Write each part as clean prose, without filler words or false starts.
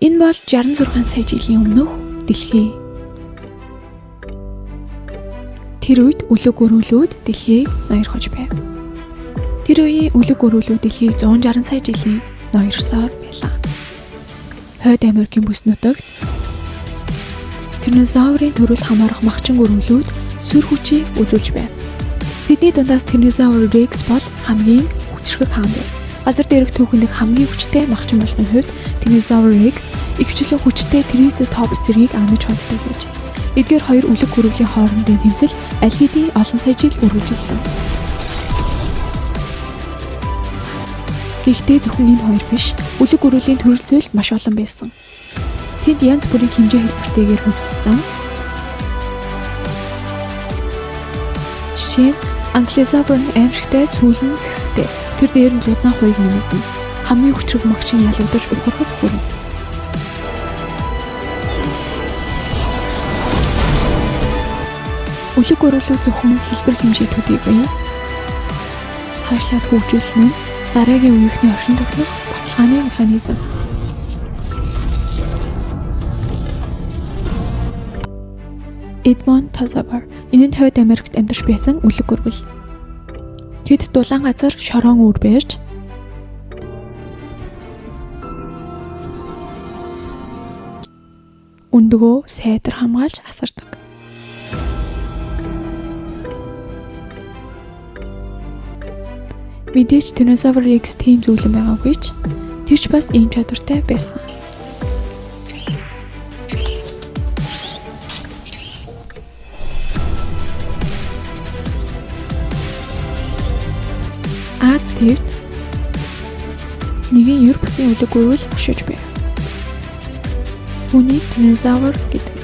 Энэ бол 66 сая жилийн өмнөх дэлхий. Тэр үед үлэг өрөөлүүд дэлхийг ноёрхож байв. Тэр үеийн үлэг өрөөлүүд дэлхийг 160 сая жилийн ноёрсоор байлаа. Хойд Америкийн бүс нутагт динозаврын төрөл хамаарах махчин өрөөлүүд сүр хүчийг үзүүлж байв. Тэдний дундаас Tyrannosaurus Rex бол хамгийн хүчрхэг хаан байв. Газар дээрх түүхэнд хамгийн хүчтэй махчин болохын хувьд Tyrannosaurus Rex ихвчлэн хүчтэй Triceratops зэргийг агнаж холддог байжээ. Эдгээр хоёр үлэг өрөөлийн хоорондын тэмцэл аль хэдийн олон сая жил үргэлжилсэн. Гэхдээ зөвхөн энэ хоёр биш, үлэг өрөөлийн төрөл зүйл маш олон байсан. Тэд янз бүрийн хэмжээ хэлбэртэйгээр хөгжсөн. Жишээ нь Ankylosaur нь аимшигтай сүүлэн зэвсэгтэй. Тэр дээр нь зузаан хуйг нэмэгдэнэ. Хамгийн хүчрэг магшин ялагдаж ухрахад хүрнэ. Үлэг өрөөлөө зөвхөн хэлбэр хэмжээtүүдийг бий. Цаашлаад хөгжүүлсэн нь дараагийн үеийнхний оршин тогтнох баталгааны механизм. Edmontosaur энэ нь Хойд Америкт амьдарч байсан үлэг өрөөл. Тэд дулаан газар шороон үүр барьж өндөгөө сайдар хамгаалж асардаг. Мэдээж Tyrannosaurus Rex тийм зүйлэн байгаагүй ч тэр ч бас ийм чадвартай байсан. Аз тэрд нэгэн ер бүсийн үлэг өрөөл хөшөөж байв. Үүнийг Tyrannosaur гэдэг.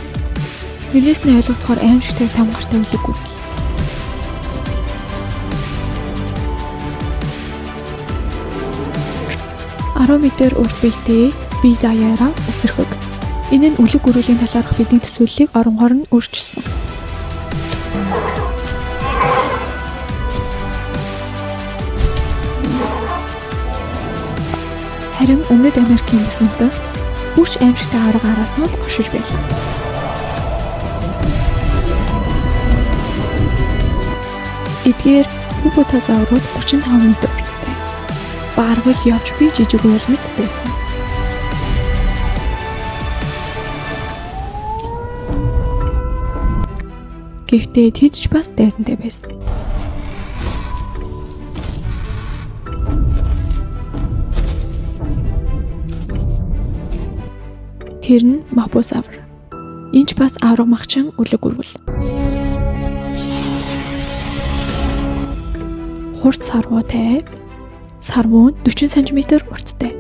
Нэрнээс нь ойлгохоор аимшигтай том гартай үлэг өрөөл. Метр урт биетэй бие даяараа өсөрхөг. Энэ нь үлэг өрөөлийн талаарх бидний төсөөллийг оронгоор нь өөрчилсөн. Харин Өмнөд Америкийн бүс нутагт бүх аимшигтай арга араатнууд оршиж байлаа. Эдгээр Hippopotasaurууд 35 метр урттай. Баргал явж буй жижиг уулмт байсан. Гэхдээ тэд ч бас дайсантай байсан. Тэр нь Mosasaur. Энэ ч бас авраг махчин үлэг өрөөл. Хурц сарвуутай. Сарвуу нь 40 см урттай.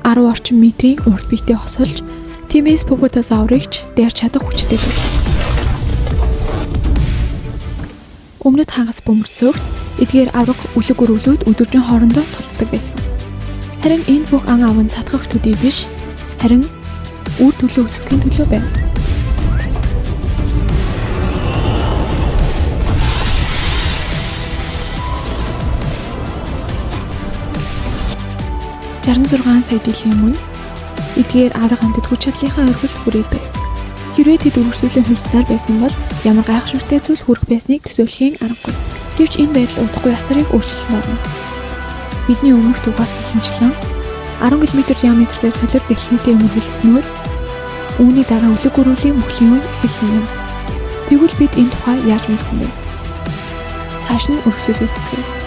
10 орчим метрийн урт биетэй хосолж, тиймээс Hippopotasaurыг дайрч чадах хүчтэй байсан. Өмнөд хагас бөмбөрцөөгт эдгээр авраг үлэг өрөөлүүд өдөржин хоорондоо тулцдаг байсан. Харин энэ бүх ан аван цадхах төдий биш, харин үр төлөө өсөхийн төлөө байна. сая жилийн өмнө эдгээр авраг амьтад хүч чадлынхаа орхилд хүрээд байв. Хэрвээ тэд үргэлжлүүлэн хөвжсээр байсан бол ямар гайхшигтай зүйл хүрэх байсныг төсөөлөхийн аргагүй. Гэвч энэ байдал удахгүй ясарыг өөрчлөн орно. Бидний өмнөх дугаарт хэлсэнчлэн 10 км диаметртэй солир бэлхийтэй өмөрүүлснөөр үүний дараа үлэг өрөөлийн мөхлийн үе эхэлсэн юм. Тэгвэл бид энэ тухай яаж мэдсэн бэ? Цааш нь өргөжлөл үзцгээе.